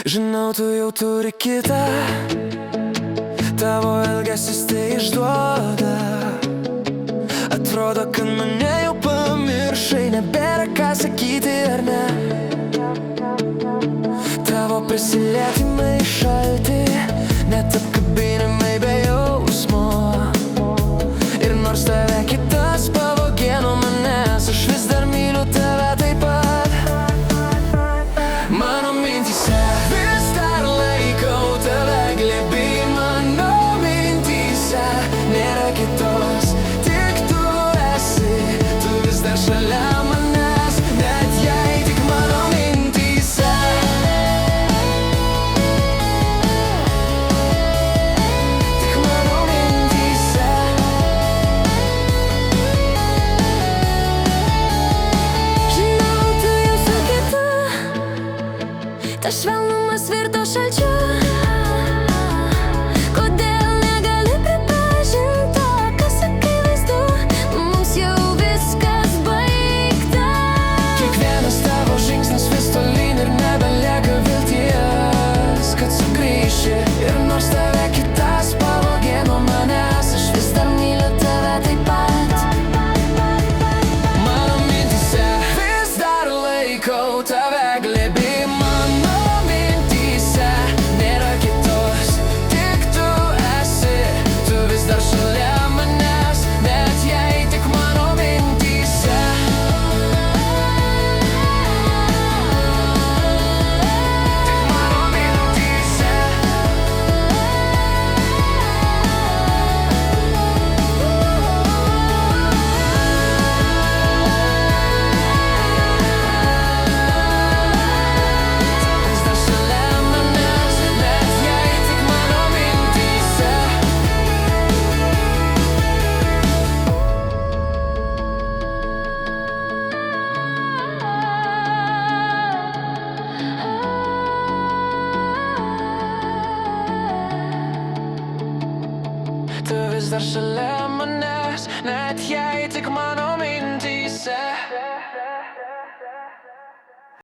Žinau, tu jau turi kitą, tavo elgesys tai išduoda. Atrodo, kad mane jau pamiršai, nebėra ką sakyti ar ne. Tavo prisilietimai šalti, net apkabinimai be jausmo. Ir nors tave kitas pavogė nuo manęs, aš vis dar myliu tave taip pat. Mano mintyse vis dar laikau tave glėby, mano mintyse nėra kitos, tik tu esi, tu vis dar šalia manęs, net jei tik mano mintyse. Tik mano mintyse. Žinau, tu jau su kita, tas švelnumas virto šalčiu. Kodėl negali pripažint to, kas akivaizdu, mums jau viskas baigta. Kiekvienas tavo žingsnis vis tolyn ir nebelieka vilties, kad sugrįši. Ir nors tave kitas pavogė nuo manęs, aš vis dar myliu tave taip pat. Mano mintyse vis dar laikau tave glėby, mano mintyse nėra kitos, tik tu esi, tu vis dar šalia manęs, net jei tik mano mintyse. Tik mano mintyse. Vis dar šalia manęs, net jei tik mano mintyse. Tu vis dar šalia manęs, net jei tik mano mintyse.